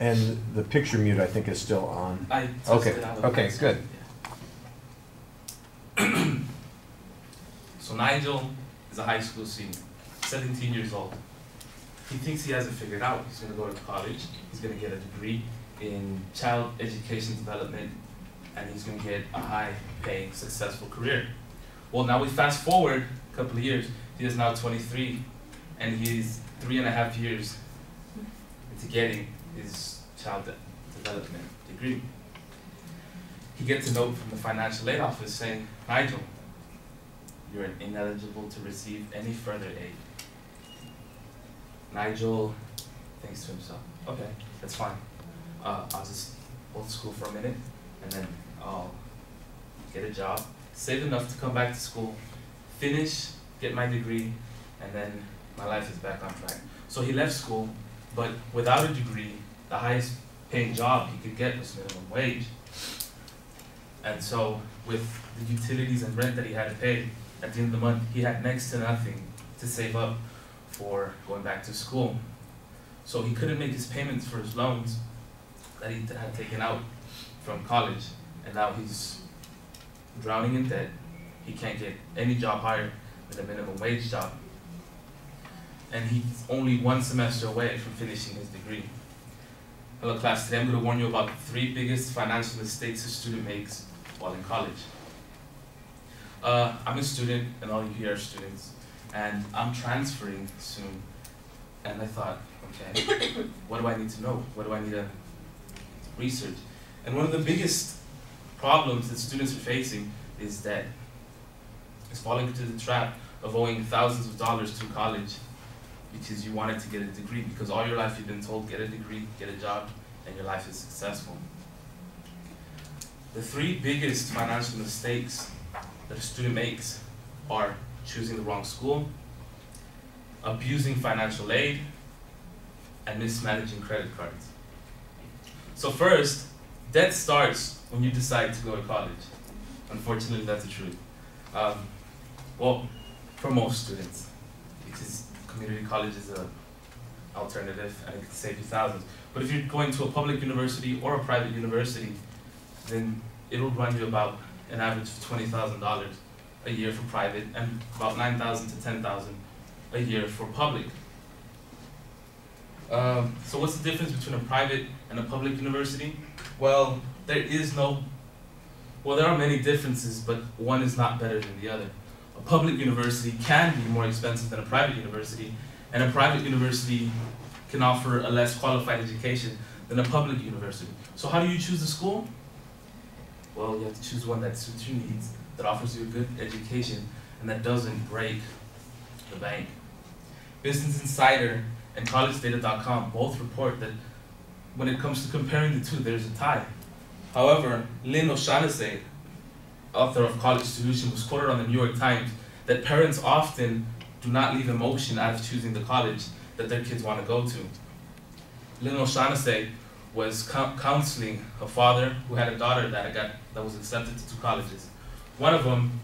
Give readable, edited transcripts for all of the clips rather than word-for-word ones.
And the picture mute, I think, is still on. I Okay. tested out. Okay, good. Yeah. So Nigel is a high school student, 17 years old. He thinks he has it figured out. He's going to go to college. He's going to get a degree in child education development, and he's going to get a high-paying, successful career. Well, now we fast forward a couple of years. He is now 23, and he's 3.5 years into getting his child development degree. He gets a note from the financial aid office saying, Nigel, you're ineligible to receive any further aid. Nigel thinks to himself, okay, that's fine. I'll just hold school for a minute, and then I'll get a job, save enough to come back to school, finish, get my degree, and then my life is back on track. So he left school, but without a degree, the highest paying job he could get was minimum wage. And so with the utilities and rent that he had to pay, at the end of the month, he had next to nothing to save up for going back to school. So he couldn't make his payments for his loans that he had taken out from college, and now he's drowning in debt. He can't get any job higher than a minimum wage job. And he's only 1 semester away from finishing his degree. Hello class, today I'm going to warn you about the 3 biggest financial mistakes a student makes while in college. I'm a student, and all you here are students, and I'm transferring soon. And I thought, okay, what do I need to know? What do I need to research? And one of the biggest problems that students are facing is that it's falling into the trap of owing thousands of dollars to college because you wanted to get a degree, because all your life you've been told, get a degree, get a job, and your life is successful. The 3 biggest financial mistakes that a student makes are choosing the wrong school, abusing financial aid, and mismanaging credit cards. So first, debt starts when you decide to go to college. Unfortunately, that's the truth. Well, for most students, because community college is an alternative and it can save you thousands. But if you're going to a public university or a private university, then it'll run you about an average of $20,000 a year for private and about $9,000 to $10,000 a year for public. So what's the difference between a private and a public university? Well, there are many differences, but one is not better than the other. A public university can be more expensive than a private university, and a private university can offer a less qualified education than a public university. So how do you choose a school? Well, you have to choose one that suits your needs, that offers you a good education, and that doesn't break the bank. Business Insider and collegedata.com both report that when it comes to comparing the two, there's a tie. However, Lynn O'Shaughnessy, author of College Solution, was quoted on the New York Times that parents often do not leave emotion out of choosing the college that their kids want to go to. Lynn O'Shaughnessy was counseling a father who had a daughter that was accepted to 2 colleges. One of them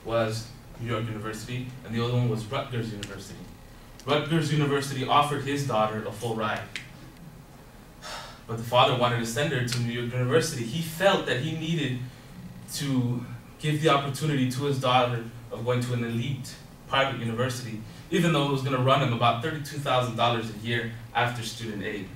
was New York University, and the other one was Rutgers University. Rutgers University offered his daughter a full ride, but the father wanted to send her to New York University. He felt that he needed to give the opportunity to his daughter of going to an elite private university, even though it was going to run him about $32,000 a year after student aid.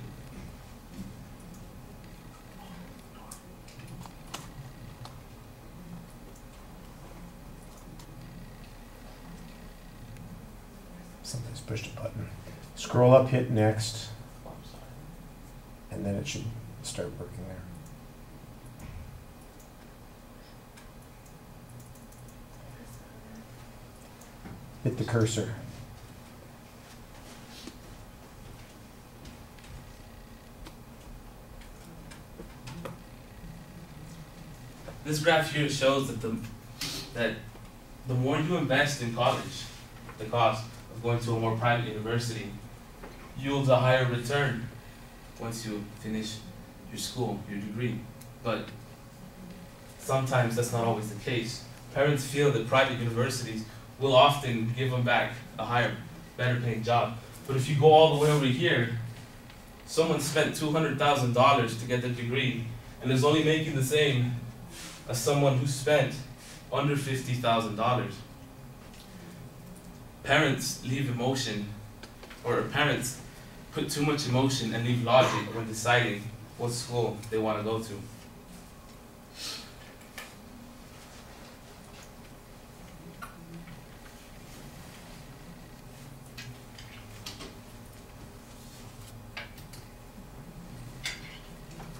Sometimes pushed a button. Scroll up, hit next, and then it should start working there. Hit the cursor. This graph here shows that the more you invest in college, the cost of going to a more private university yields a higher return once you finish your school, your degree. But sometimes that's not always the case. Parents feel that private universities will often give them back a higher, better paying job. But if you go all the way over here someone spent $200,000 to get their degree and is only making the same as someone who spent under $50,000. Parents leave emotion, or parents put too much emotion and leave logic when deciding what school they want to go to.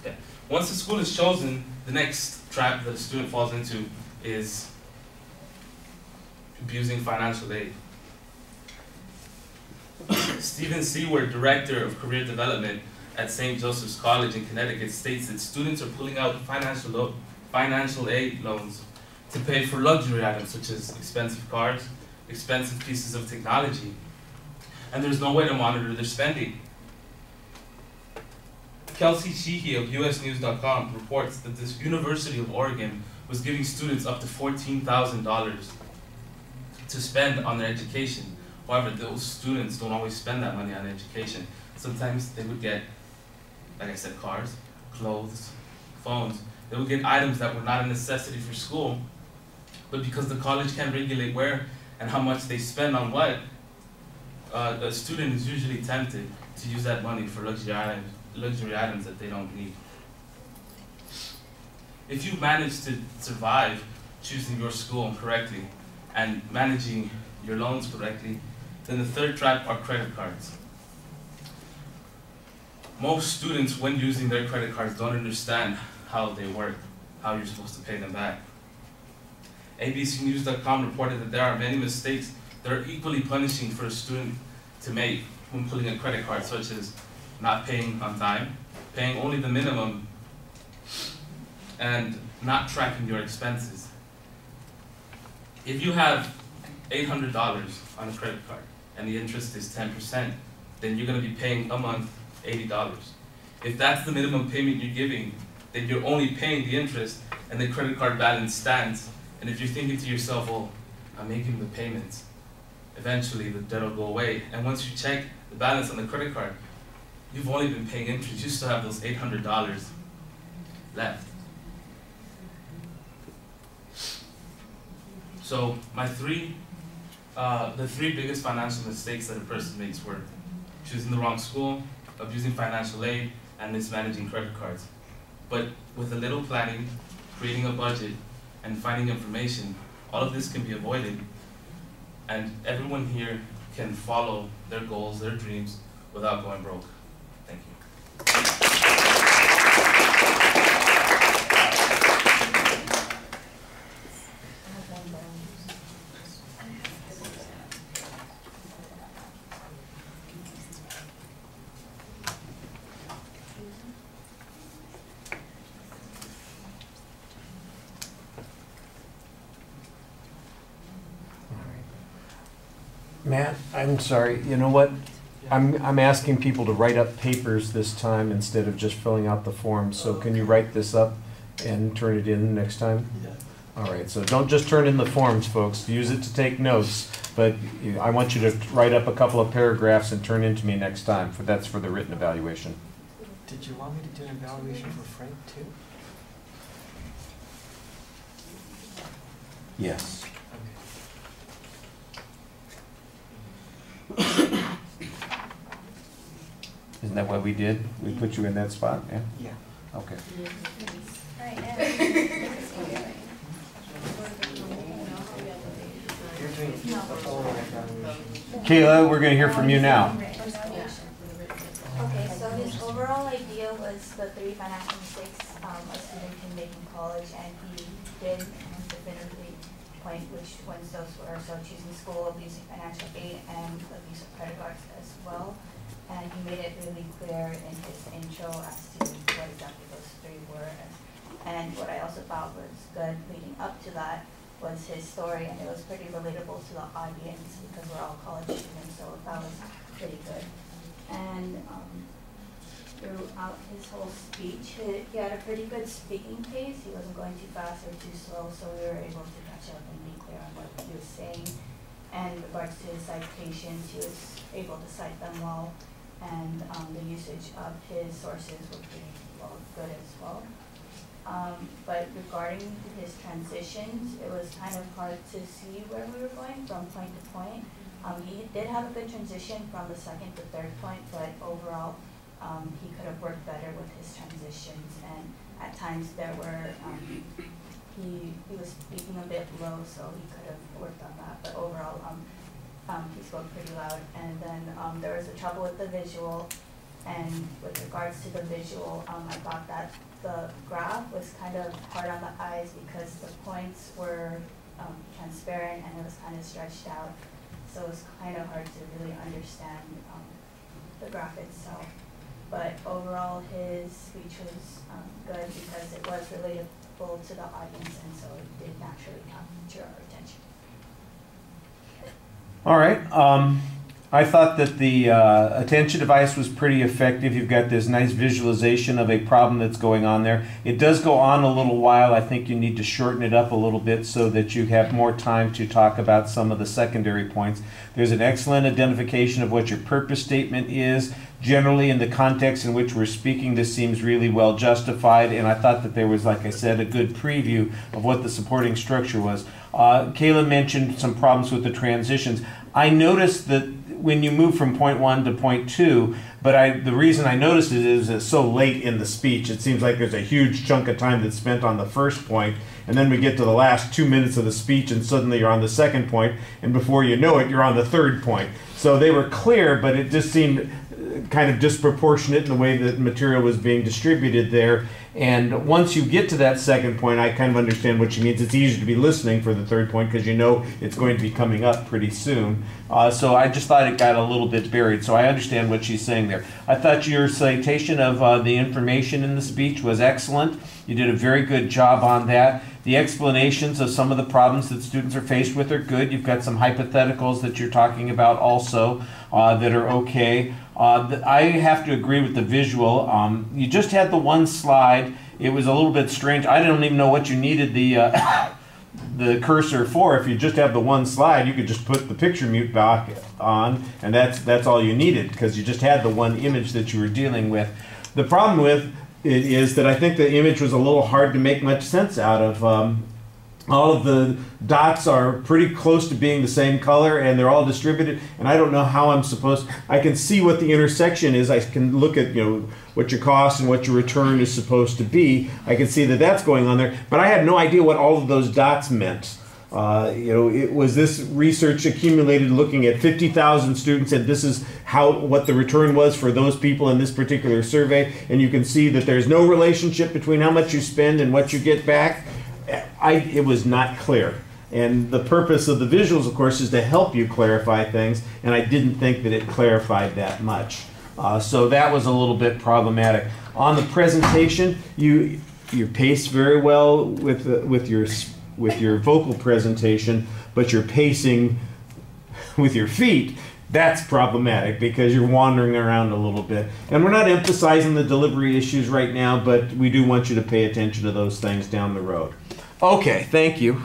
Okay. Once the school is chosen, the next trap that a student falls into is abusing financial aid. Stephen Seward, Director of Career Development at St. Joseph's College in Connecticut, states that students are pulling out financial aid loans to pay for luxury items such as expensive cars, expensive pieces of technology, and there's no way to monitor their spending. Kelsey Sheehy of USNews.com reports that this University of Oregon was giving students up to $14,000 to spend on their education. However, those students don't always spend that money on education. Sometimes they would get, like I said, cars, clothes, phones. They would get items that were not a necessity for school, but because the college can't regulate where and how much they spend on what, a student is usually tempted to use that money for luxury items that they don't need. If you manage to survive choosing your school correctly and managing your loans correctly, then the third trap are credit cards. Most students, when using their credit cards, don't understand how they work, how you're supposed to pay them back. ABCNews.com reported that there are many mistakes that are equally punishing for a student to make when pulling a credit card, such as not paying on time, paying only the minimum, and not tracking your expenses. If you have $800 on a credit card and the interest is 10%, then you're going to be paying a month $80. If that's the minimum payment you're giving, then you're only paying the interest and the credit card balance stands. And if you're thinking to yourself, well, I'm making the payments, eventually the debt will go away. And once you check the balance on the credit card, you've only been paying interest. You still have those $800 left. So the three biggest financial mistakes that a person makes were choosing the wrong school, abusing financial aid, and mismanaging credit cards. But with a little planning, creating a budget, and finding information, all of this can be avoided, and everyone here can follow their goals, their dreams, without going broke. Thank you. Matt, I'm sorry, you know what? I'm asking people to write up papers this time instead of just filling out the forms, so can you write this up and turn it in next time? Yeah. All right, so don't just turn in the forms, folks, use it to take notes, but I want you to write up a couple of paragraphs and turn in to me next time, that's for the written evaluation. Did you want me to do an evaluation for Frank too? Yes. Isn't that what we did? We put you in that spot, yeah? Yeah. Okay. You're doing a full evaluation. Kayla, we're going to hear from you now. Okay, so his overall idea was the 3 financial mistakes a student can make in college, and he did definitively point which ones those were. So choosing school, abusing financial aid, and abuse of credit cards as well. And he made it really clear in his intro as to what exactly those 3 were. And what I also thought was good leading up to that was his story, and it was pretty relatable to the audience because we're all college students, so that was pretty good. And throughout his whole speech, he had a pretty good speaking pace. He wasn't going too fast or too slow, so we were able to catch up and be clear on what he was saying. And in regards to his citations, he was able to cite them well. and the usage of his sources were pretty well good as well. But regarding his transitions, it was kind of hard to see where we were going from point to point. He did have a good transition from the second to third point, but overall, he could have worked better with his transitions, and at times there were, he was speaking a bit low, so he could have worked on that, but overall, he spoke pretty loud. And then there was a trouble with the visual, and with regards to the visual, I thought that the graph was kind of hard on the eyes because the points were transparent and it was kind of stretched out, so it was kind of hard to really understand the graph itself. But overall, his speech was good because it was relatable to the audience, and so it did naturally capture our attention. All right. I thought that the attention device was pretty effective. You've got this nice visualization of a problem that's going on there. It does go on a little while. I think you need to shorten it up a little bit so that you have more time to talk about some of the secondary points. There's an excellent identification of what your purpose statement is. Generally, in the context in which we're speaking, this seems really well justified, and I thought that there was, like I said, a good preview of what the supporting structure was. Kayla mentioned some problems with the transitions. I noticed that when you move from point 1 to point 2, but the reason I noticed it is it's so late in the speech. It seems like there's a huge chunk of time that's spent on the first point, and then we get to the last 2 minutes of the speech, and suddenly you're on the second point, and before you know it, you're on the third point. So they were clear, but it just seemed kind of disproportionate in the way that material was being distributed there. And once you get to that second point, I kind of understand what she means. It's easier to be listening for the third point because you know it's going to be coming up pretty soon. So I just thought it got a little bit buried. So I understand what she's saying there. I thought your citation of the information in the speech was excellent. You did a very good job on that. The explanations of some of the problems that students are faced with are good. You've got some hypotheticals that you're talking about also that are okay. I have to agree with the visual. You just had the one slide. It was a little bit strange. I don't even know what you needed the the cursor for. If you just have the one slide, you could just put the picture mute back on, and that's all you needed because you just had the one image that you were dealing with. The problem with it is that I think the image was a little hard to make much sense out of. All of the dots are pretty close to being the same color, and they're all distributed, and I don't know how I'm supposed. I can see what the intersection is. I can look at, what your cost and what your return is supposed to be. I can see that that's going on there, but I had no idea what all of those dots meant. It was this research accumulated looking at 50,000 students, and this is what the return was for those people in this particular survey, and you can see that there's no relationship between how much you spend and what you get back. It was not clear. And the purpose of the visuals, of course, is to help you clarify things, and I didn't think that it clarified that much. So that was a little bit problematic. On the presentation, you paced very well with your vocal presentation, but your pacing with your feet, that's problematic because you're wandering around a little bit. And we're not emphasizing the delivery issues right now, but we do want you to pay attention to those things down the road. Okay, thank you.